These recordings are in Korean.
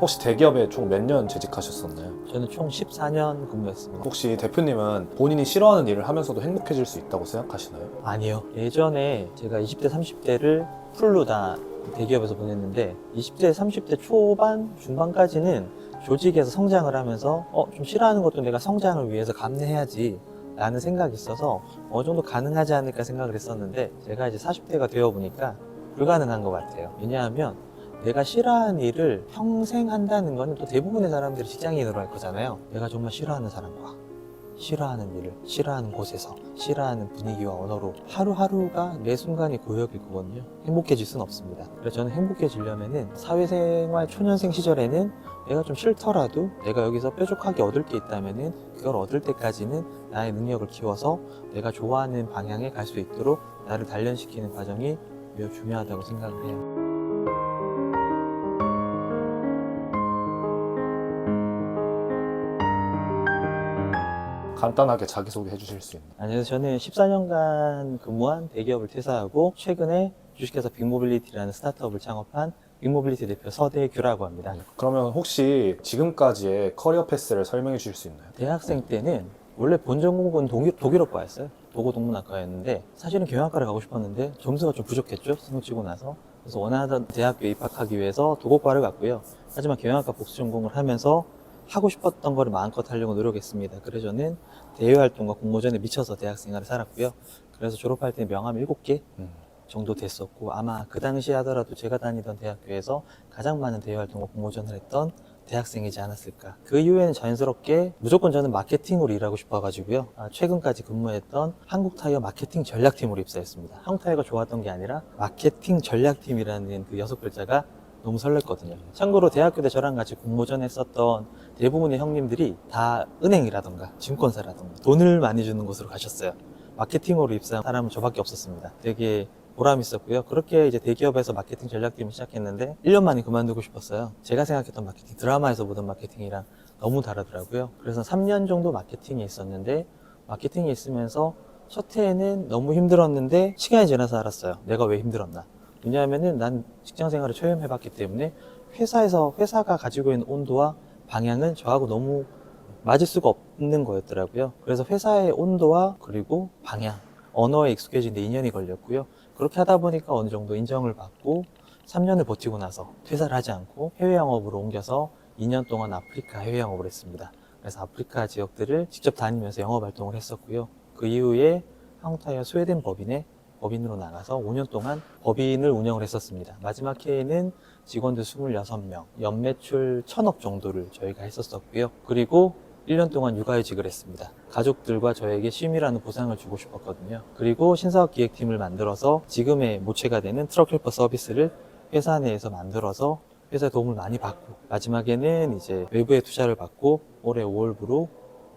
혹시 대기업에 총 몇 년 재직하셨었나요? 저는 총 14년 근무했습니다. 혹시 대표님은 본인이 싫어하는 일을 하면서도 행복해질 수 있다고 생각하시나요? 아니요. 예전에 제가 20대, 30대를 풀로 다 대기업에서 보냈는데 20대, 30대 초반, 중반까지는 조직에서 성장을 하면서 좀 싫어하는 것도 내가 성장을 위해서 감내해야지 라는 생각이 있어서 어느 정도 가능하지 않을까 생각을 했었는데 제가 이제 40대가 되어 보니까 불가능한 것 같아요. 왜냐하면 내가 싫어하는 일을 평생 한다는 건 또 대부분의 사람들이 직장인으로 할 거잖아요. 내가 정말 싫어하는 사람과 싫어하는 일을 싫어하는 곳에서 싫어하는 분위기와 언어로 하루하루가 매 순간이 고역일 거거든요. 행복해질 수는 없습니다. 그래서 저는 행복해지려면은 사회생활 초년생 시절에는 내가 좀 싫더라도 내가 여기서 뾰족하게 얻을 게 있다면은 그걸 얻을 때까지는 나의 능력을 키워서 내가 좋아하는 방향에 갈 수 있도록 나를 단련시키는 과정이 매우 중요하다고 생각을 해요. 간단하게 자기소개 해주실 수 있나요? 그래서 저는 14년간 근무한 대기업을 퇴사하고 최근에 주식회사 빅모빌리티라는 스타트업을 창업한 빅모빌리티 대표 서대규라고 합니다. 그러면 혹시 지금까지의 커리어 패스를 설명해 주실 수 있나요? 대학생 때는 원래 본 전공은 독일어과였어요. 도고동문학과였는데 사실은 경영학과를 가고 싶었는데 점수가 좀 부족했죠. 스무 치고 나서. 그래서 원하던 대학교에 입학하기 위해서 도고과를 갔고요. 하지만 경영학과 복수 전공을 하면서 하고 싶었던 거를 마음껏 하려고 노력했습니다. 그래서 저는 대외활동과 공모전에 미쳐서 대학 생활을 살았고요. 그래서 졸업할 때 명함 7개 정도 됐었고 아마 그 당시 하더라도 제가 다니던 대학교에서 가장 많은 대외활동과 공모전을 했던 대학생이지 않았을까. 그 이후에는 자연스럽게 무조건 저는 마케팅으로 일하고 싶어가지고요. 최근까지 근무했던 한국타이어 마케팅 전략팀으로 입사했습니다. 한국타이어가 좋았던 게 아니라 마케팅 전략팀이라는 그 6글자가 너무 설렜거든요. 참고로 대학교 때 저랑 같이 공모전 했었던 대부분의 형님들이 다 은행이라던가 증권사라던가 돈을 많이 주는 곳으로 가셨어요. 마케팅으로 입사한 사람은 저밖에 없었습니다. 되게 보람 있었고요. 그렇게 이제 대기업에서 마케팅 전략팀을 시작했는데 1년 만에 그만두고 싶었어요. 제가 생각했던 마케팅, 드라마에서 보던 마케팅이랑 너무 다르더라고요. 그래서 3년 정도 마케팅에 있었는데 마케팅에 있으면서 첫 해에는 너무 힘들었는데 시간이 지나서 알았어요. 내가 왜 힘들었나. 왜냐하면은 난 직장 생활을 처음 해봤기 때문에 회사가 가지고 있는 온도와 방향은 저하고 너무 맞을 수가 없는 거였더라고요. 그래서 회사의 온도와 그리고 방향, 언어에 익숙해지는데 2년이 걸렸고요. 그렇게 하다 보니까 어느 정도 인정을 받고 3년을 버티고 나서 퇴사를 하지 않고 해외 영업으로 옮겨서 2년 동안 아프리카 해외 영업을 했습니다. 그래서 아프리카 지역들을 직접 다니면서 영업 활동을 했었고요. 그 이후에 한국타이어 스웨덴 법인으로 나가서 5년 동안 법인을 운영을 했었습니다. 마지막 해에는 직원들 26명, 연매출 1000억 정도를 저희가 했었었고요. 그리고 1년 동안 육아휴직을 했습니다. 가족들과 저에게 쉼이라는 보상을 주고 싶었거든요. 그리고 신사업 기획팀을 만들어서 지금의 모체가 되는 트럭 헬퍼 서비스를 회사 내에서 만들어서 회사에 도움을 많이 받고 마지막에는 이제 외부의 투자를 받고 올해 5월부로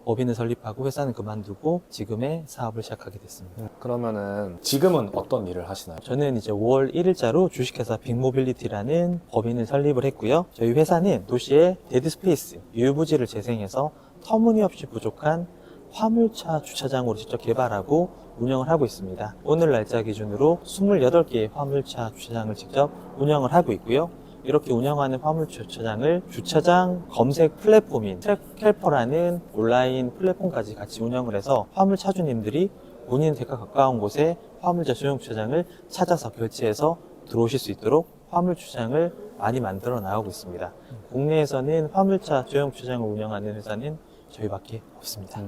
법인을 설립하고 회사는 그만두고 지금의 사업을 시작하게 됐습니다. 그러면은 지금은 어떤 일을 하시나요? 저는 이제 5월 1일자로 주식회사 빅모빌리티라는 법인을 설립을 했고요. 저희 회사는 도시의 데드스페이스, 유부지를 재생해서 터무니없이 부족한 화물차 주차장으로 직접 개발하고 운영을 하고 있습니다. 오늘 날짜 기준으로 28개의 화물차 주차장을 직접 운영을 하고 있고요. 이렇게 운영하는 화물차 주차장을 주차장 검색 플랫폼인 트랙헬퍼라는 온라인 플랫폼까지 같이 운영을 해서 화물차주님들이 본인 댁과 가까운 곳에 화물차 전용 주차장을 찾아서 결제해서 들어오실 수 있도록 화물 주차장을 많이 만들어 나가고 있습니다. 국내에서는 화물차 전용 주차장을 운영하는 회사는 저희밖에 없습니다.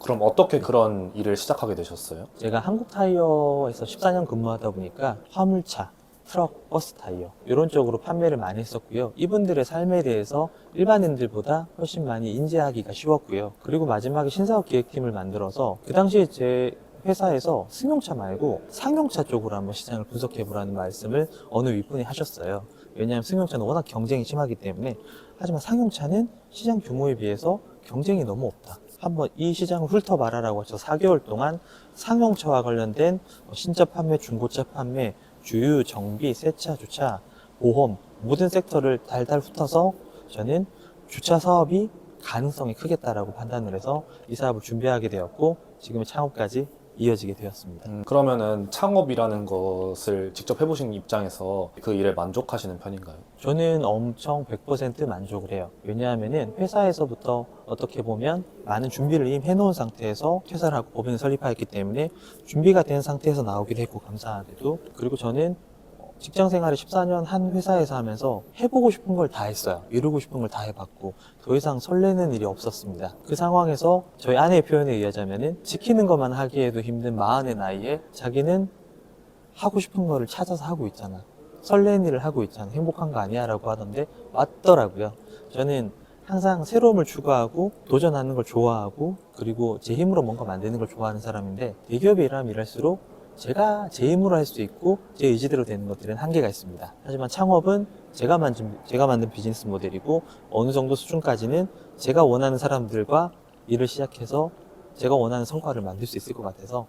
그럼 어떻게 그런 일을 시작하게 되셨어요? 제가 한국타이어에서 14년 근무하다 보니까 화물차, 트럭, 버스 타이어 이런 쪽으로 판매를 많이 했었고요. 이분들의 삶에 대해서 일반인들보다 훨씬 많이 인지하기가 쉬웠고요. 그리고 마지막에 신사업 기획팀을 만들어서 그 당시에 제 회사에서 승용차 말고 상용차 쪽으로 한번 시장을 분석해보라는 말씀을 어느 윗분이 하셨어요. 왜냐하면 승용차는 워낙 경쟁이 심하기 때문에. 하지만 상용차는 시장 규모에 비해서 경쟁이 너무 없다. 한번 이 시장을 훑어봐라라고 해서 4개월 동안 상용차와 관련된 신차 판매, 중고차 판매, 주유, 정비, 세차, 주차, 보험 모든 섹터를 달달 훑어서 저는 주차 사업이 가능성이 크겠다라고 판단을 해서 이 사업을 준비하게 되었고 지금의 창업까지 이어지게 되었습니다. 그러면은 창업이라는 것을 직접 해보신 입장에서 그 일에 만족하시는 편인가요? 저는 엄청 100% 만족을 해요. 왜냐하면은 회사에서부터 어떻게 보면 많은 준비를 이미 해놓은 상태에서 퇴사를 하고 법인을 설립하였기 때문에 준비가 된 상태에서 나오기도 했고 감사하게도. 그리고 저는 직장 생활을 14년 한 회사에서 하면서 해보고 싶은 걸 다 했어요. 이루고 싶은 걸 다 해봤고 더 이상 설레는 일이 없었습니다. 그 상황에서 저희 아내의 표현에 의하자면은 지키는 것만 하기에도 힘든 마흔의 나이에 자기는 하고 싶은 거를 찾아서 하고 있잖아. 설레는 일을 하고 있잖아. 행복한 거 아니야? 라고 하던데 맞더라고요. 저는 항상 새로움을 추구하고 도전하는 걸 좋아하고 그리고 제 힘으로 뭔가 만드는 걸 좋아하는 사람인데 대기업에 일하면 일할수록 제가 제 힘으로 할 수 있고 제 의지대로 되는 것들은 한계가 있습니다. 하지만 창업은 제가 만든 비즈니스 모델이고 어느 정도 수준까지는 제가 원하는 사람들과 일을 시작해서 제가 원하는 성과를 만들 수 있을 것 같아서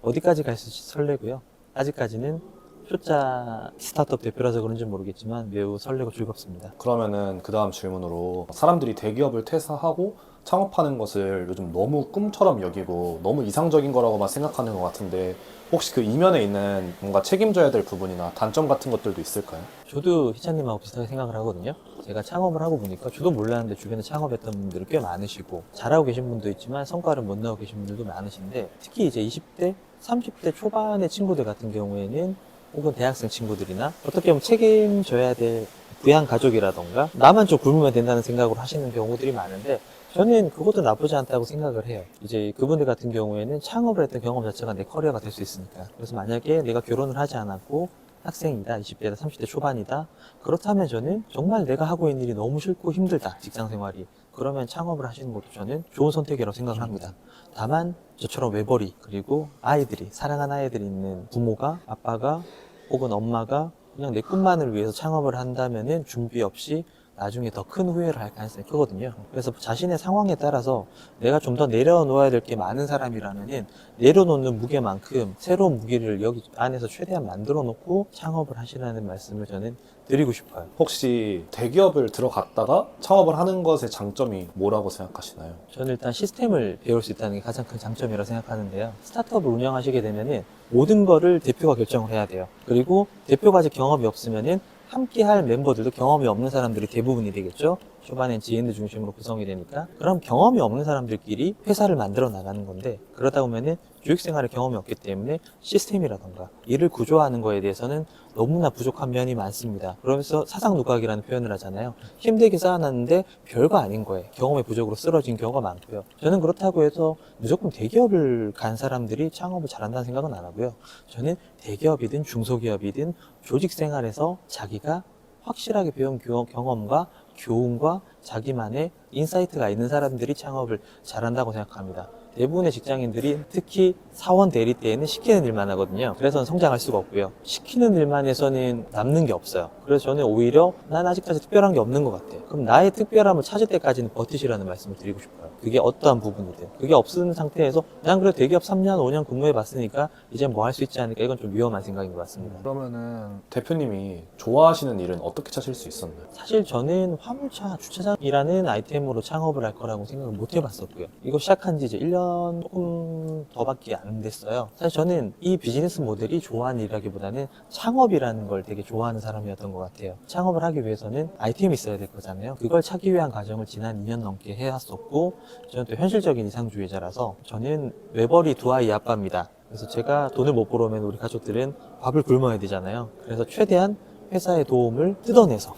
어디까지 갈 수 있을지 설레고요. 아직까지는 초짜 스타트업 대표라서 그런지 모르겠지만 매우 설레고 즐겁습니다. 그러면은 그 다음 질문으로 사람들이 대기업을 퇴사하고 창업하는 것을 요즘 너무 꿈처럼 여기고 너무 이상적인 거라고만 생각하는 것 같은데 혹시 그 이면에 있는 뭔가 책임져야 될 부분이나 단점 같은 것들도 있을까요? 저도 희찬님하고 비슷하게 생각을 하거든요. 제가 창업을 하고 보니까 저도 몰랐는데 주변에 창업했던 분들이 꽤 많으시고 잘하고 계신 분도 있지만 성과를 못 내고 계신 분들도 많으신데 특히 이제 20대, 30대 초반의 친구들 같은 경우에는 혹은 대학생 친구들이나 어떻게 보면 책임져야 될 부양 가족이라던가 나만 좀 굶으면 된다는 생각으로 하시는 경우들이 많은데 저는 그것도 나쁘지 않다고 생각을 해요. 이제 그분들 같은 경우에는 창업을 했던 경험 자체가 내 커리어가 될 수 있으니까. 그래서 만약에 내가 결혼을 하지 않았고 학생이다, 20대다, 30대 초반이다. 그렇다면 저는 정말 내가 하고 있는 일이 너무 싫고 힘들다, 직장 생활이. 그러면 창업을 하시는 것도 저는 좋은 선택이라고 생각을 합니다. 다만 저처럼 외벌이 그리고 아이들이 사랑하는 아이들이 있는 부모가 아빠가 혹은 엄마가 그냥 내 꿈만을 위해서 창업을 한다면은 준비 없이 나중에 더 큰 후회를 할 가능성이 크거든요. 그래서 자신의 상황에 따라서 내가 좀 더 내려놓아야 될 게 많은 사람이라면은 내려놓는 무게만큼 새로운 무게를 여기 안에서 최대한 만들어 놓고 창업을 하시라는 말씀을 저는 드리고 싶어요. 혹시 대기업을 들어갔다가 창업을 하는 것의 장점이 뭐라고 생각하시나요? 저는 일단 시스템을 배울 수 있다는 게 가장 큰 장점이라고 생각하는데요. 스타트업을 운영하시게 되면은 모든 거를 대표가 결정을 해야 돼요. 그리고 대표가 아직 경험이 없으면은 함께 할 멤버들도 경험이 없는 사람들이 대부분이 되겠죠. 초반엔 지인들 중심으로 구성이 되니까. 그럼 경험이 없는 사람들끼리 회사를 만들어 나가는 건데 그러다 보면은 교육생활에 경험이 없기 때문에 시스템이라던가 일을 구조하는 거에 대해서는 너무나 부족한 면이 많습니다. 그러면서 사상누각이라는 표현을 하잖아요. 힘들게 쌓아놨는데 별거 아닌 거예요. 경험의 부족으로 쓰러진 경우가 많고요. 저는 그렇다고 해서 무조건 대기업을 간 사람들이 창업을 잘한다는 생각은 안 하고요. 저는 대기업이든 중소기업이든 조직 생활에서 자기가 확실하게 배운 경험과 교훈과 자기만의 인사이트가 있는 사람들이 창업을 잘한다고 생각합니다. 대부분의 직장인들이 특히 사원 대리 때에는 시키는 일만 하거든요. 그래서 성장할 수가 없고요. 시키는 일만 해서는 남는 게 없어요. 그래서 저는 오히려 난 아직까지 특별한 게 없는 것 같아. 그럼 나의 특별함을 찾을 때까지는 버티시라는 말씀을 드리고 싶어요. 그게 어떠한 부분이든. 그게 없는 상태에서 난 그래도 대기업 3년, 5년 근무해 봤으니까 이제 뭐 할 수 있지 않을까. 이건 좀 위험한 생각인 것 같습니다. 그러면은 대표님이 좋아하시는 일은 어떻게 찾을 수 있었나요? 사실 저는 화물차 주차장이라는 아이템으로 창업을 할 거라고 생각을 못 해봤었고요. 이거 시작한 지 이제 1년 조금 더밖에 안 됐어요. 사실 저는 이 비즈니스 모델이 좋아하는 일이라기보다는 창업이라는 걸 되게 좋아하는 사람이었던 것 같아요. 창업을 하기 위해서는 아이템이 있어야 될 거잖아요. 그걸 찾기 위한 과정을 지난 2년 넘게 해왔었고 저는 또 현실적인 이상주의자라서 저는 외벌이 두 아이 아빠입니다. 그래서 제가 돈을 못 벌어오면 우리 가족들은 밥을 굶어야 되잖아요. 그래서 최대한 회사의 도움을 뜯어내서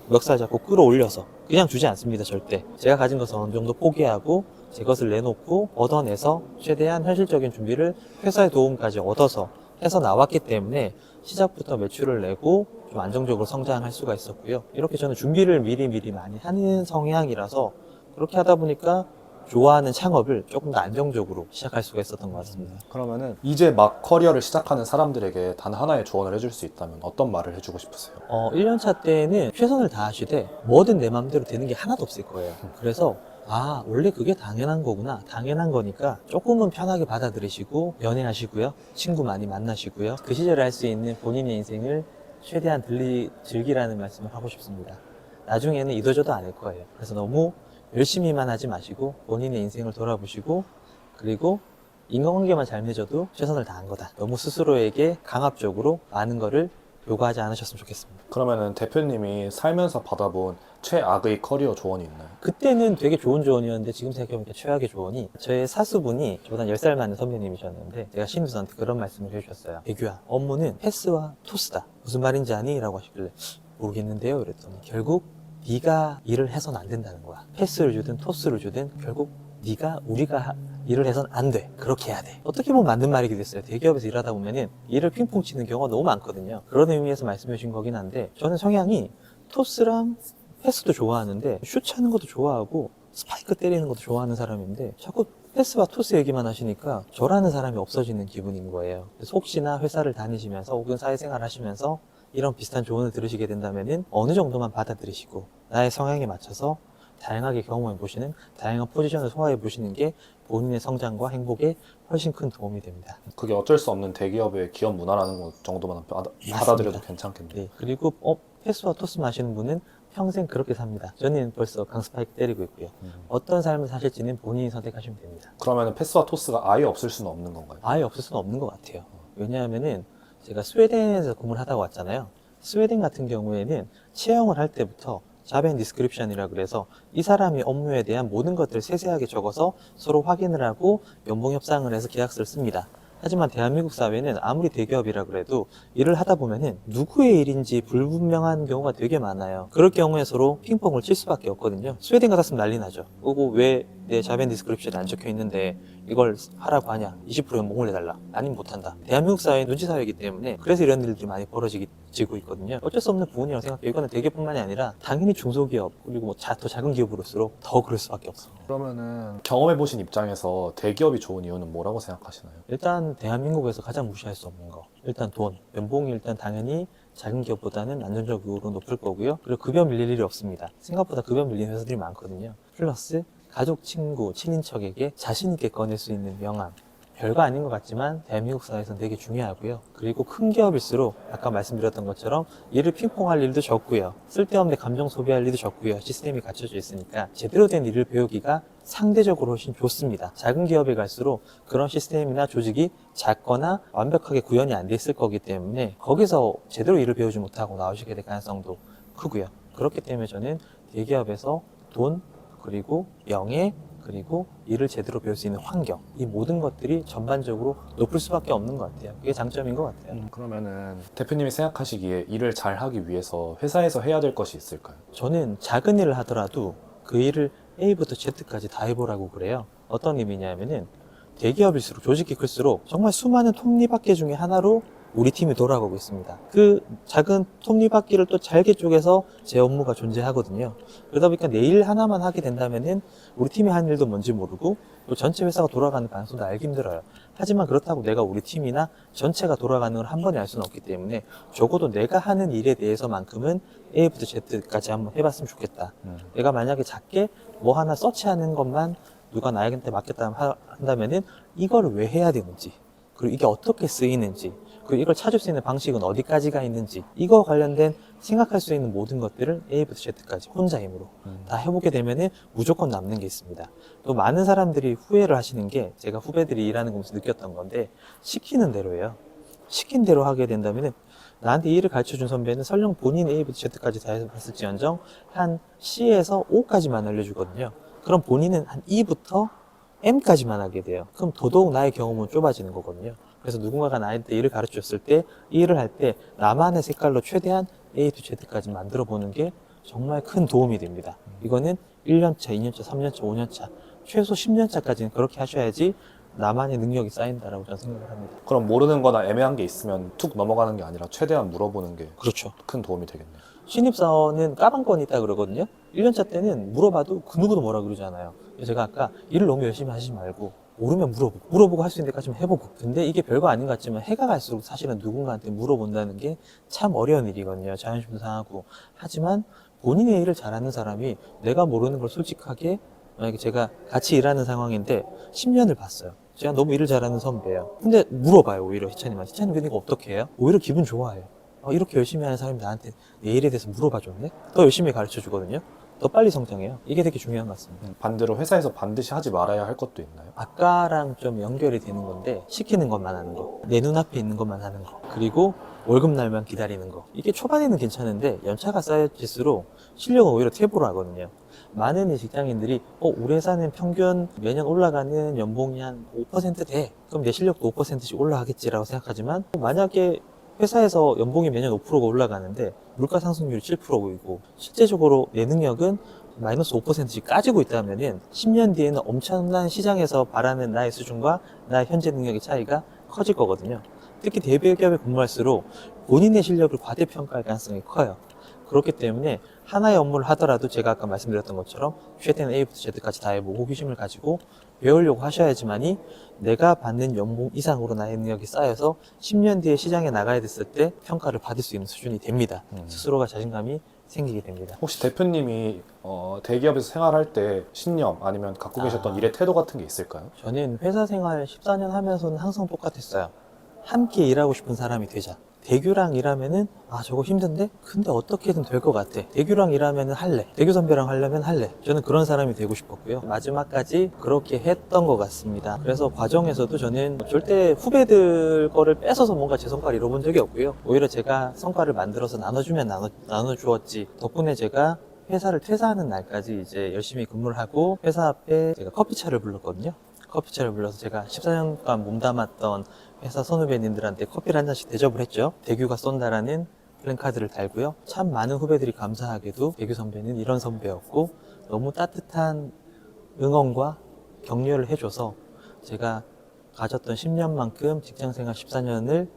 멱살 잡고 끌어올려서 그냥 주지 않습니다. 절대. 제가 가진 것을 어느 정도 포기하고 제 것을 내놓고 얻어내서 최대한 현실적인 준비를 회사의 도움까지 얻어서 해서 나왔기 때문에 시작부터 매출을 내고 좀 안정적으로 성장할 수가 있었고요. 이렇게 저는 준비를 미리 많이 하는 성향이라서 그렇게 하다 보니까 좋아하는 창업을 조금 더 안정적으로 시작할 수가 있었던 것 같습니다. 그러면은 이제 막 커리어를 시작하는 사람들에게 단 하나의 조언을 해줄 수 있다면 어떤 말을 해주고 싶으세요? 1년차 때는 최선을 다하시되 뭐든 내 마음대로 되는 게 하나도 없을 거예요. 그래서 원래 그게 당연한 거구나. 당연한 거니까 조금은 편하게 받아들이시고 연애하시고요. 친구 많이 만나시고요. 그 시절에 할 수 있는 본인의 인생을 최대한 즐기라는 말씀을 하고 싶습니다. 나중에는 이도저도 않을 거예요. 그래서 너무 열심히만 하지 마시고 본인의 인생을 돌아보시고 그리고 인간관계만 잘 맺어도 최선을 다한 거다. 너무 스스로에게 강압적으로 많은 거를 요구하지 않으셨으면 좋겠습니다. 그러면은 대표님이 살면서 받아본 최악의 커리어 조언이 있나요? 그때는 되게 좋은 조언이었는데 지금 생각해보니까 최악의 조언이, 저의 사수분이 저보다 10살 많은 선배님이셨는데 제가 신입사원한테 그런 말씀을 해주셨어요. 배규야, 업무는 패스와 토스다. 무슨 말인지 아니? 라고 하시길래 모르겠는데요? 그랬더니 결국 네가 일을 해서는 안 된다는 거야. 패스를 주든 토스를 주든 결국 우리가 일을 해서는 안 돼. 그렇게 해야 돼. 어떻게 보면 맞는 말이기도 했어요. 대기업에서 일하다 보면은 일을 핑퐁 치는 경우가 너무 많거든요. 그런 의미에서 말씀해 주신 거긴 한데, 저는 성향이 토스랑 패스도 좋아하는데 슛 차는 것도 좋아하고 스파이크 때리는 것도 좋아하는 사람인데, 자꾸 패스와 토스 얘기만 하시니까 저라는 사람이 없어지는 기분인 거예요. 그래서 혹시나 회사를 다니시면서 혹은 사회생활 하시면서 이런 비슷한 조언을 들으시게 된다면은 어느 정도만 받아들이시고 나의 성향에 맞춰서 다양하게 경험해 보시는, 다양한 포지션을 소화해 보시는 게 본인의 성장과 행복에 훨씬 큰 도움이 됩니다. 그게 어쩔 수 없는 대기업의 기업 문화라는 것 정도만 받아들여도 괜찮겠네요. 네. 그리고 패스와 토스 마시는 분은 평생 그렇게 삽니다. 저는 벌써 강스파이크 때리고 있고요. 어떤 삶을 사실지는 본인이 선택하시면 됩니다. 그러면은 패스와 토스가 아예 없을 수는 없는 건가요? 아예 없을 수는 없는 것 같아요. 왜냐하면은 제가 스웨덴에서 근무를 하다 왔잖아요. 스웨덴 같은 경우에는 채용을 할 때부터 잡 앤 디스크립션이라 그래서 이 사람이 업무에 대한 모든 것들을 세세하게 적어서 서로 확인을 하고 연봉 협상을 해서 계약서를 씁니다. 하지만 대한민국 사회는 아무리 대기업이라 그래도 일을 하다 보면은 누구의 일인지 불분명한 경우가 되게 많아요. 그럴 경우에 서로 핑퐁을 칠 수밖에 없거든요. 스웨덴 같았으면 난리 나죠. 그리고 왜 내 잡 앤 디스크립션에 안 적혀 있는데 이걸 하라고 하냐, 20% 연봉을 내달라, 아니면 못한다. 대한민국 사회는 눈치 사회이기 때문에 그래서 이런 일들이 많이 벌어지고 있거든요. 어쩔 수 없는 부분이라고 생각해요. 이거는 대기업뿐만이 아니라 당연히 중소기업, 그리고 더 작은 기업으로서록 더 그럴 수밖에 없습니다. 그러면은 경험해보신 입장에서 대기업이 좋은 이유는 뭐라고 생각하시나요? 일단 대한민국에서 가장 무시할 수 없는 거, 일단 돈, 연봉이 일단 당연히 작은 기업보다는 안정적으로 높을 거고요. 그리고 급여 밀릴 일이 없습니다. 생각보다 급여 밀리는 회사들이 많거든요. 플러스 가족, 친구, 친인척에게 자신 있게 꺼낼 수 있는 명함. 별거 아닌 것 같지만 대한민국 사회에서는 되게 중요하고요. 그리고 큰 기업일수록 아까 말씀드렸던 것처럼 일을 핑퐁할 일도 적고요. 쓸데없는 감정 소비할 일도 적고요. 시스템이 갖춰져 있으니까 제대로 된 일을 배우기가 상대적으로 훨씬 좋습니다. 작은 기업에 갈수록 그런 시스템이나 조직이 작거나 완벽하게 구현이 안 돼 있을 거기 때문에 거기서 제대로 일을 배우지 못하고 나오시게 될 가능성도 크고요. 그렇기 때문에 저는 대기업에서 돈, 그리고 명예, 그리고 일을 제대로 배울 수 있는 환경, 이 모든 것들이 전반적으로 높을 수밖에 없는 것 같아요. 그게 장점인 것 같아요. 그러면은 대표님이 생각하시기에 일을 잘 하기 위해서 회사에서 해야 될 것이 있을까요? 저는 작은 일을 하더라도 그 일을 A부터 Z까지 다 해보라고 그래요. 어떤 의미냐면은 대기업일수록, 조직이 클수록 정말 수많은 톱니바퀴 중에 하나로 우리 팀이 돌아가고 있습니다. 그 작은 톱니바퀴를 또 잘게 쪼개서 제 업무가 존재하거든요. 그러다 보니까 내 일 하나만 하게 된다면은 우리 팀이 하는 일도 뭔지 모르고 또 전체 회사가 돌아가는 가능성도 알기 힘들어요. 하지만 그렇다고 내가 우리 팀이나 전체가 돌아가는 걸 한 번에 알 수는 없기 때문에 적어도 내가 하는 일에 대해서만큼은 A부터 Z까지 한번 해봤으면 좋겠다. 내가 만약에 작게 뭐 하나 서치하는 것만 누가 나에게 맡겼다 한다면은 이걸 왜 해야 되는지, 그리고 이게 어떻게 쓰이는지, 그리고 이걸 찾을 수 있는 방식은 어디까지가 있는지, 이거 관련된 생각할 수 있는 모든 것들을 A부터 Z까지 혼자 힘으로 다 해보게 되면은 무조건 남는 게 있습니다. 또 많은 사람들이 후회를 하시는 게, 제가 후배들이 일하는 곳에서 느꼈던 건데, 시키는 대로예요. 시킨 대로 하게 된다면은, 나한테 이 일을 가르쳐준 선배는 설령 본인 A부터 Z까지 다 해봤을지언정 한 C에서 O까지만 알려주거든요. 그럼 본인은 한 E부터 M까지만 하게 돼요. 그럼 더더욱 나의 경험은 좁아지는 거거든요. 그래서 누군가가 나한테 일을 가르쳤을 때, 이 일을 할 때 나만의 색깔로 최대한 A to Z까지 만들어 보는 게 정말 큰 도움이 됩니다. 이거는 1년차, 2년차, 3년차, 5년차, 최소 10년차까지는 그렇게 하셔야지 나만의 능력이 쌓인다라고 저는 생각을 합니다. 그럼 모르는 거나 애매한 게 있으면 툭 넘어가는 게 아니라 최대한 물어보는 게 그렇죠. 큰 도움이 되겠네요. 신입사원은 까방권이 있다 그러거든요. 1년차 때는 물어봐도 그 누구도 뭐라 그러지 않아요. 제가 아까 일을 너무 열심히 하시지 말고 모르면 물어보고 할 수 있는 데까지만 해보고. 근데 이게 별거 아닌 것 같지만 해가 갈수록 사실은 누군가한테 물어본다는 게 참 어려운 일이거든요. 자존심도 상하고. 하지만 본인의 일을 잘하는 사람이 내가 모르는 걸 솔직하게, 만약에 제가 같이 일하는 상황인데 10년을 봤어요. 제가 너무 일을 잘하는 선배예요. 근데 물어봐요, 오히려 희찬님한테. 희찬님 근데 이거 어떻게 해요? 오히려 기분 좋아해요. 이렇게 열심히 하는 사람이 나한테 내 일에 대해서 물어봐 줬네? 더 열심히 가르쳐 주거든요. 더 빨리 성장해요. 이게 되게 중요한 것 같습니다. 반대로 회사에서 반드시 하지 말아야 할 것도 있나요? 아까랑 좀 연결이 되는 건데 시키는 것만 하는 거, 내 눈앞에 있는 것만 하는 거, 그리고 월급날만 기다리는 거. 이게 초반에는 괜찮은데 연차가 쌓여질수록 실력은 오히려 퇴보를 하거든요. 많은 이 직장인들이 우리 회사는 평균 매년 올라가는 연봉이 한 5% 돼. 그럼 내 실력도 5%씩 올라가겠지라고 생각하지만 만약에 회사에서 연봉이 매년 5%가 올라가는데 물가 상승률이 7%이고 실제적으로 내 능력은 마이너스 5%씩 까지고 있다면은 10년 뒤에는 엄청난 시장에서 바라는 나의 수준과 나의 현재 능력의 차이가 커질 거거든요. 특히 대기업에 근무할수록 본인의 실력을 과대평가할 가능성이 커요. 그렇기 때문에 하나의 업무를 하더라도 제가 아까 말씀드렸던 것처럼 최대한 A부터 Z까지 다 해보고 호기심을 가지고 배우려고 하셔야지만이 내가 받는 연봉 이상으로 나의 능력이 쌓여서 10년 뒤에 시장에 나가야 됐을 때 평가를 받을 수 있는 수준이 됩니다. 스스로가 자신감이 생기게 됩니다. 혹시 대표님이 대기업에서 생활할 때 신념 아니면 갖고 계셨던 일의 태도 같은 게 있을까요? 저는 회사 생활 14년 하면서는 항상 똑같았어요. 함께 일하고 싶은 사람이 되자. 대규랑 일하면은 저거 힘든데? 근데 어떻게든 될 것 같아. 대규랑 일하면은 할래. 대규 선배랑 하려면 할래. 저는 그런 사람이 되고 싶었고요. 마지막까지 그렇게 했던 것 같습니다. 그래서 과정에서도 저는 절대 후배들 거를 뺏어서 뭔가 제 성과를 이뤄본 적이 없고요. 오히려 제가 성과를 만들어서 나눠주면 나눠주었지. 덕분에 제가 회사를 퇴사하는 날까지 이제 열심히 근무를 하고 회사 앞에 제가 커피차를 불렀거든요. 커피차를 불러서 제가 14년간 몸담았던 회사 선후배님들한테 커피를 한 잔씩 대접을 했죠. 대규가 쏜다라는 플랜카드를 달고요. 참 많은 후배들이 감사하게도 대규 선배는 이런 선배였고 너무 따뜻한 응원과 격려를 해줘서 제가 가졌던 10년만큼 직장생활 14년을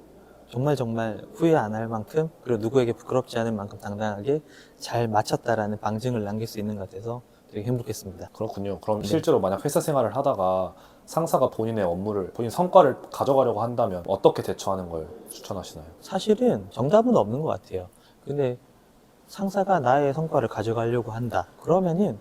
정말 후회 안 할 만큼 그리고 누구에게 부끄럽지 않을 만큼 당당하게 잘 마쳤다라는 방증을 남길 수 있는 것 같아서 되게 행복했습니다. 그렇군요. 그럼 실제로 만약 회사 생활을 하다가 상사가 본인의 업무를, 본인 성과를 가져가려고 한다면 어떻게 대처하는 걸 추천하시나요? 사실은 정답은 없는 것 같아요. 근데 상사가 나의 성과를 가져가려고 한다. 그러면은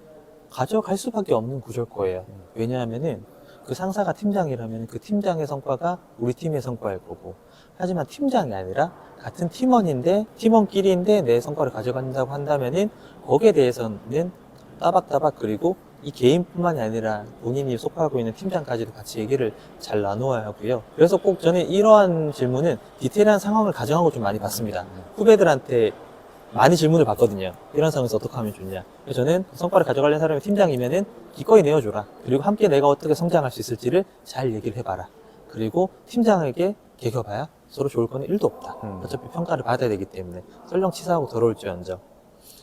가져갈 수밖에 없는 구조일 거예요. 왜냐하면은 그 상사가 팀장이라면 그 팀장의 성과가 우리 팀의 성과일 거고. 하지만 팀장이 아니라 같은 팀원인데 팀원끼리인데 내 성과를 가져간다고 한다면은 거기에 대해서는 따박따박 그리고 이 개인뿐만이 아니라 본인이 속하고 있는 팀장까지도 같이 얘기를 잘 나누어야 하고요. 그래서 꼭 저는 이러한 질문은 디테일한 상황을 가정하고 좀 많이 받습니다. 후배들한테 많이 질문을 받거든요. 이런 상황에서 어떻게 하면 좋냐. 그래서 저는 성과를 가져가려는 사람이 팀장이면은 기꺼이 내어줘라. 그리고 함께 내가 어떻게 성장할 수 있을지를 잘 얘기를 해봐라. 그리고 팀장에게 개겨봐야 서로 좋을 거는 1도 없다. 어차피 평가를 받아야 되기 때문에 설렁치사하고 더러울지언정.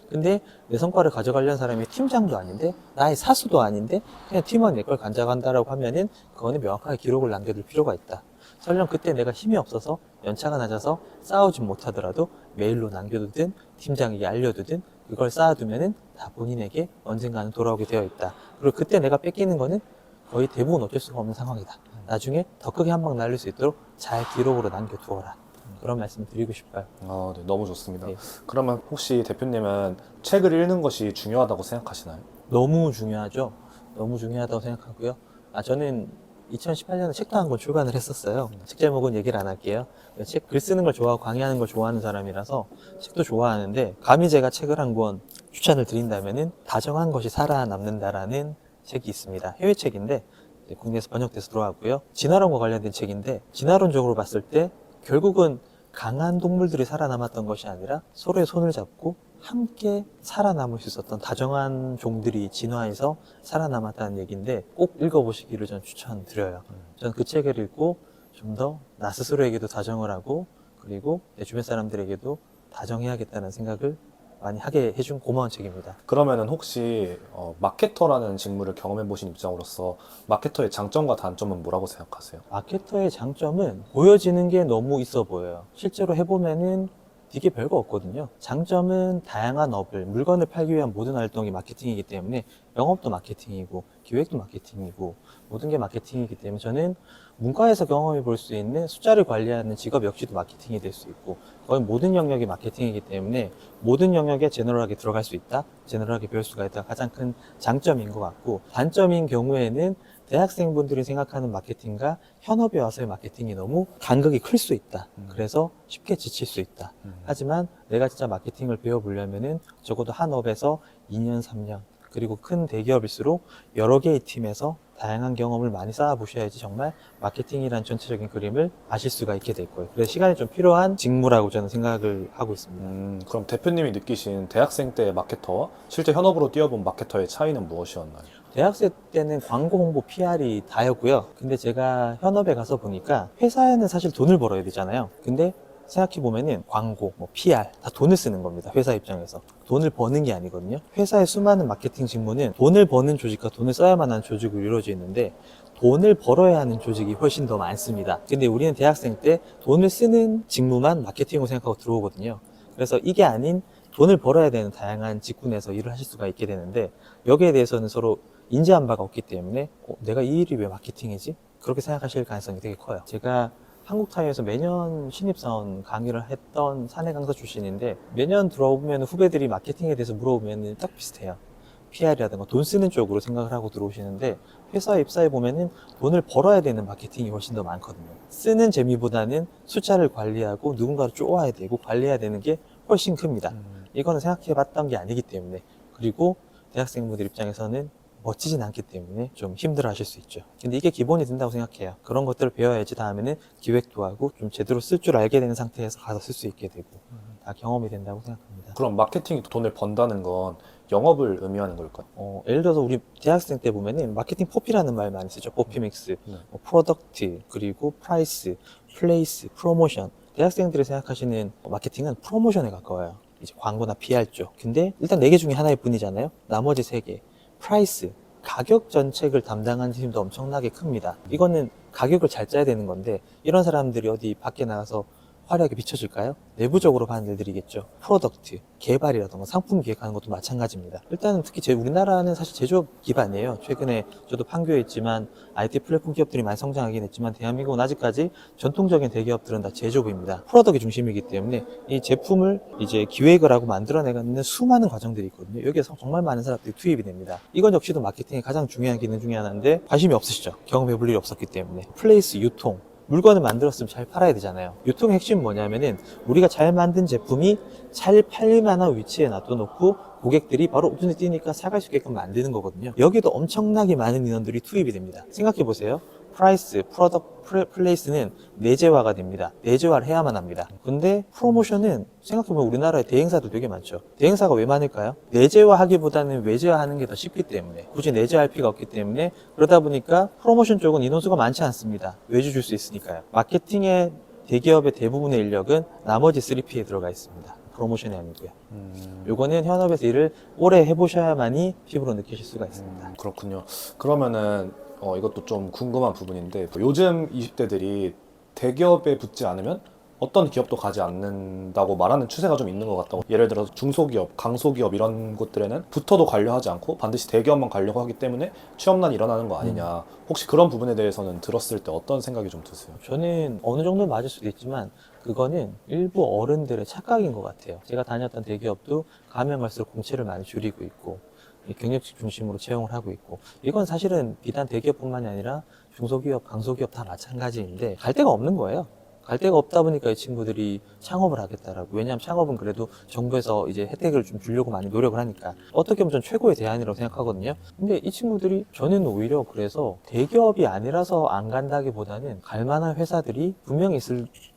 근데 내 성과를 가져가려는 사람이 팀장도 아닌데 나의 사수도 아닌데 그냥 팀원 내 걸 가져간다라고 하면은 그거는 명확하게 기록을 남겨둘 필요가 있다. 설령 그때 내가 힘이 없어서 연차가 낮아서 싸우지 못하더라도 메일로 남겨두든 팀장에게 알려두든 그걸 쌓아두면은 다 본인에게 언젠가는 돌아오게 되어 있다. 그리고 그때 내가 뺏기는 거는 거의 대부분 어쩔 수가 없는 상황이다. 나중에 더 크게 한 방 날릴 수 있도록 잘 기록으로 남겨두어라. 그런 말씀 드리고 싶어요. 네, 너무 좋습니다. 네. 그러면 혹시 대표님은 책을 읽는 것이 중요하다고 생각하시나요? 너무 중요하죠. 너무 중요하다고 생각하고요. 저는 2018년에 책도 한 권 출간을 했었어요. 책 제목은 얘기를 안 할게요. 책 글 쓰는 걸 좋아하고 강의하는 걸 좋아하는 사람이라서 책도 좋아하는데 감히 제가 책을 한 권 추천을 드린다면은 다정한 것이 살아남는다라는 책이 있습니다. 해외 책인데 국내에서 번역돼서 들어왔고요. 진화론과 관련된 책인데 진화론적으로 봤을 때 결국은 강한 동물들이 살아남았던 것이 아니라 서로의 손을 잡고 함께 살아남을 수 있었던 다정한 종들이 진화해서 살아남았다는 얘기인데 꼭 읽어보시기를 전 추천드려요. 저는 그 책을 읽고 좀 더 나 스스로에게도 다정을 하고 그리고 내 주변 사람들에게도 다정해야겠다는 생각을 많이 하게 해준 고마운 책입니다. 그러면은 혹시 마케터라는 직무를 경험해 보신 입장으로서 마케터의 장점과 단점은 뭐라고 생각하세요? 마케터의 장점은 보여지는 게 너무 있어 보여요. 실제로 해보면은 되게 별거 없거든요. 장점은 다양한 업을, 물건을 팔기 위한 모든 활동이 마케팅이기 때문에 영업도 마케팅이고 기획도 마케팅이고 모든 게 마케팅이기 때문에 저는 문과에서 경험해 볼 수 있는 숫자를 관리하는 직업 역시도 마케팅이 될 수 있고 거의 모든 영역이 마케팅이기 때문에 모든 영역에 제너럴하게 들어갈 수 있다, 제너럴하게 배울 수가 있다 가장 큰 장점인 것 같고 단점인 경우에는 대학생분들이 생각하는 마케팅과 현업에 와서의 마케팅이 너무 간극이 클 수 있다. 그래서 쉽게 지칠 수 있다. 하지만 내가 진짜 마케팅을 배워보려면은 적어도 한 업에서 2년, 3년 그리고 큰 대기업일수록 여러 개의 팀에서 다양한 경험을 많이 쌓아보셔야지 정말 마케팅이란 전체적인 그림을 아실 수가 있게 될 거예요. 그래서 시간이 좀 필요한 직무라고 저는 생각을 하고 있습니다. 그럼 대표님이 느끼신 대학생 때의 마케터와 실제 현업으로 뛰어본 마케터의 차이는 무엇이었나요? 대학생 때는 광고 홍보 PR이 다였고요. 근데 제가 현업에 가서 보니까 회사에는 사실 돈을 벌어야 되잖아요. 근데 생각해보면은 광고, PR 다 돈을 쓰는 겁니다. 회사 입장에서. 돈을 버는 게 아니거든요. 회사의 수많은 마케팅 직무는 돈을 버는 조직과 돈을 써야만 하는 조직으로 이루어져 있는데 돈을 벌어야 하는 조직이 훨씬 더 많습니다. 근데 우리는 대학생 때 돈을 쓰는 직무만 마케팅으로 생각하고 들어오거든요. 그래서 이게 아닌 돈을 벌어야 되는 다양한 직군에서 일을 하실 수가 있게 되는데 여기에 대해서는 서로 인지한 바가 없기 때문에 내가 이 일이 왜 마케팅이지? 그렇게 생각하실 가능성이 되게 커요. 제가 한국타이에서 매년 신입사원 강의를 했던 사내 강사 출신인데 매년 들어오면 후배들이 마케팅에 대해서 물어보면 딱 비슷해요. PR이라든가 돈 쓰는 쪽으로 생각을 하고 들어오시는데 회사에 입사해 보면은 돈을 벌어야 되는 마케팅이 훨씬 더 많거든요. 쓰는 재미보다는 숫자를 관리하고 누군가를 쪼아야 되고 관리해야 되는 게 훨씬 큽니다. 이거는 생각해 봤던 게 아니기 때문에 그리고 대학생분들 입장에서는 멋지진 않기 때문에 좀 힘들어 하실 수 있죠. 근데 이게 기본이 된다고 생각해요. 그런 것들을 배워야지 다음에는 기획도 하고 좀 제대로 쓸 줄 알게 되는 상태에서 가서 쓸 수 있게 되고 다 경험이 된다고 생각합니다. 그럼 마케팅이 돈을 번다는 건 영업을 의미하는 걸까요? 예를 들어서 우리 대학생 때 보면은 마케팅 포피라는 말 많이 쓰죠. 포피 믹스, 네. 프로덕트, 그리고 프라이스, 플레이스, 프로모션. 대학생들이 생각하시는 마케팅은 프로모션에 가까워요. 이제 광고나 PR 쪽. 근데 일단 4개 중에 하나일 뿐이잖아요. 나머지 3개. 프라이스, 가격 정책을 담당하는 팀도 엄청나게 큽니다. 이거는 가격을 잘 짜야 되는 건데 이런 사람들이 어디 밖에 나가서 화려하게 비춰질까요? 내부적으로 가는 일들이겠죠. 프로덕트, 개발이라던가 상품 기획하는 것도 마찬가지입니다. 일단은 특히 우리나라는 사실 제조업 기반이에요. 최근에 저도 판교에 있지만 IT 플랫폼 기업들이 많이 성장하긴 했지만 대한민국은 아직까지 전통적인 대기업들은 다 제조업입니다. 프로덕이 중심이기 때문에 이 제품을 이제 기획을 하고 만들어내가는 수많은 과정들이 있거든요. 여기에서 정말 많은 사람들이 투입이 됩니다. 이건 역시도 마케팅의 가장 중요한 기능 중에 하나인데 관심이 없으시죠. 경험해 볼 일이 없었기 때문에. 플레이스, 유통. 물건을 만들었으면 잘 팔아야 되잖아요. 유통의 핵심은 뭐냐면은 우리가 잘 만든 제품이 잘 팔릴 만한 위치에 놔둬놓고 고객들이 바로 눈에 띄니까 사갈 수 있게끔 만드는 거거든요. 여기도 엄청나게 많은 인원들이 투입이 됩니다. 생각해보세요. 프라이스, 프로덕트, 플레이스는 내재화가 됩니다. 내재화를 해야만 합니다. 근데 프로모션은 생각해보면 우리나라에 대행사도 되게 많죠. 대행사가 왜 많을까요? 내재화하기보다는 외재화하는 게 더 쉽기 때문에 굳이 내재화할 필요가 없기 때문에 그러다 보니까 프로모션 쪽은 인원수가 많지 않습니다. 외주 줄 수 있으니까요. 마케팅의 대기업의 대부분의 인력은 나머지 3P에 들어가 있습니다. 프로모션이 아니고요. 요거는 현업에서 일을 오래 해보셔야만이 피부로 느끼실 수가 있습니다. 그렇군요. 그러면은 이것도 좀 궁금한 부분인데 요즘 20대들이 대기업에 붙지 않으면 어떤 기업도 가지 않는다고 말하는 추세가 좀 있는 것 같다고. 예를 들어서 중소기업, 강소기업 이런 곳들에는 붙어도 가려 하지 않고 반드시 대기업만 가려고 하기 때문에 취업난이 일어나는 거 아니냐. 혹시 그런 부분에 대해서는 들었을 때 어떤 생각이 좀 드세요? 저는 어느 정도 맞을 수도 있지만 그거는 일부 어른들의 착각인 것 같아요. 제가 다녔던 대기업도 가면 갈수록 공채를 많이 줄이고 있고 경력직 중심으로 채용을 하고 있고 이건 사실은 비단 대기업뿐만이 아니라 중소기업, 강소기업 다 마찬가지인데 갈 데가 없는 거예요. 갈 데가 없다 보니까 이 친구들이 창업을 하겠다라고. 왜냐하면 창업은 그래도 정부에서 이제 혜택을 좀 주려고 많이 노력을 하니까 어떻게 보면 전 최고의 대안이라고 생각하거든요. 근데 이 친구들이 저는 오히려 그래서 대기업이 아니라서 안 간다기보다는 갈 만한 회사들이 분명히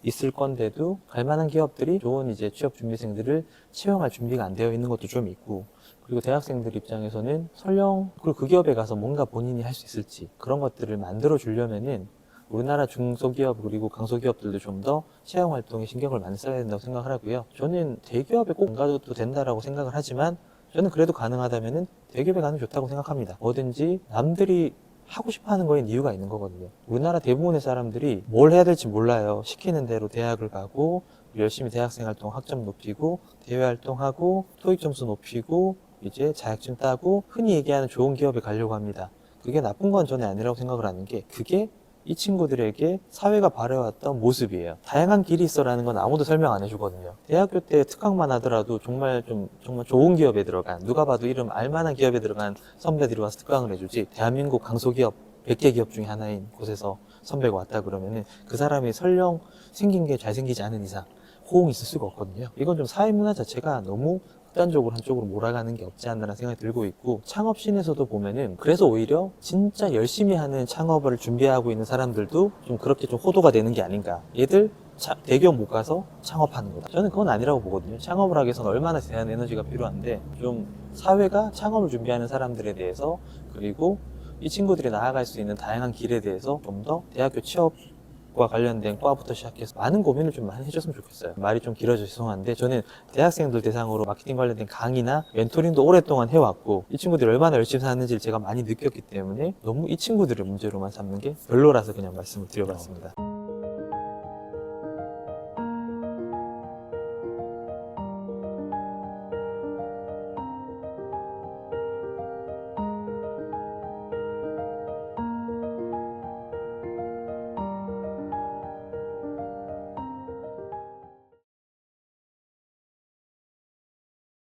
있을 건데도 갈 만한 기업들이 좋은 이제 취업 준비생들을 채용할 준비가 안 되어 있는 것도 좀 있고 그리고 대학생들 입장에서는 설령 그리고 그 기업에 가서 뭔가 본인이 할 수 있을지 그런 것들을 만들어 주려면은 우리나라 중소기업 그리고 강소기업들도 좀 더 채용 활동에 신경을 많이 써야 된다고 생각을 하고요. 저는 대기업에 꼭 안 가도 된다라고 생각을 하지만 저는 그래도 가능하다면은 대기업에 가는 게 좋다고 생각합니다. 뭐든지 남들이 하고 싶어 하는 거에 이유가 있는 거거든요. 우리나라 대부분의 사람들이 뭘 해야 될지 몰라요. 시키는 대로 대학을 가고 열심히 대학생 활동 학점 높이고 대외 활동하고 토익 점수 높이고 이제 자격증 따고 흔히 얘기하는 좋은 기업에 가려고 합니다. 그게 나쁜 건 전혀 아니라고 생각을 하는 게 그게 이 친구들에게 사회가 바래왔던 모습이에요. 다양한 길이 있어라는 건 아무도 설명 안 해주거든요. 대학교 때 특강만 하더라도 정말 좋은 기업에 들어간, 누가 봐도 이름 알만한 기업에 들어간 선배들이 와서 특강을 해주지, 대한민국 강소기업 100개 기업 중에 하나인 곳에서 선배가 왔다 그러면은 그 사람이 설령 생긴 게 잘생기지 않은 이상 호응이 있을 수가 없거든요. 이건 좀 사회 문화 자체가 너무 극단적으로 한쪽으로 몰아가는 게 없지 않나라는 생각이 들고 있고, 창업씬에서도 보면은 그래서 오히려 진짜 열심히 하는 창업을 준비하고 있는 사람들도 좀 그렇게 좀 호도가 되는 게 아닌가. 얘들 대기업 못 가서 창업하는 거다. 저는 그건 아니라고 보거든요. 창업을 하기 위해서는 얼마나 대한 에너지가 필요한데, 좀 사회가 창업을 준비하는 사람들에 대해서, 그리고 이 친구들이 나아갈 수 있는 다양한 길에 대해서 좀 더 대학교 취업과 관련된 과부터 시작해서 많은 고민을 좀 많이 해줬으면 좋겠어요. 말이 좀 길어져 죄송한데, 저는 대학생들 대상으로 마케팅 관련된 강의나 멘토링도 오랫동안 해왔고, 이 친구들이 얼마나 열심히 사는지를 제가 많이 느꼈기 때문에 너무 이 친구들의 문제로만 삼는 게 별로라서 그냥 말씀을 드려봤습니다.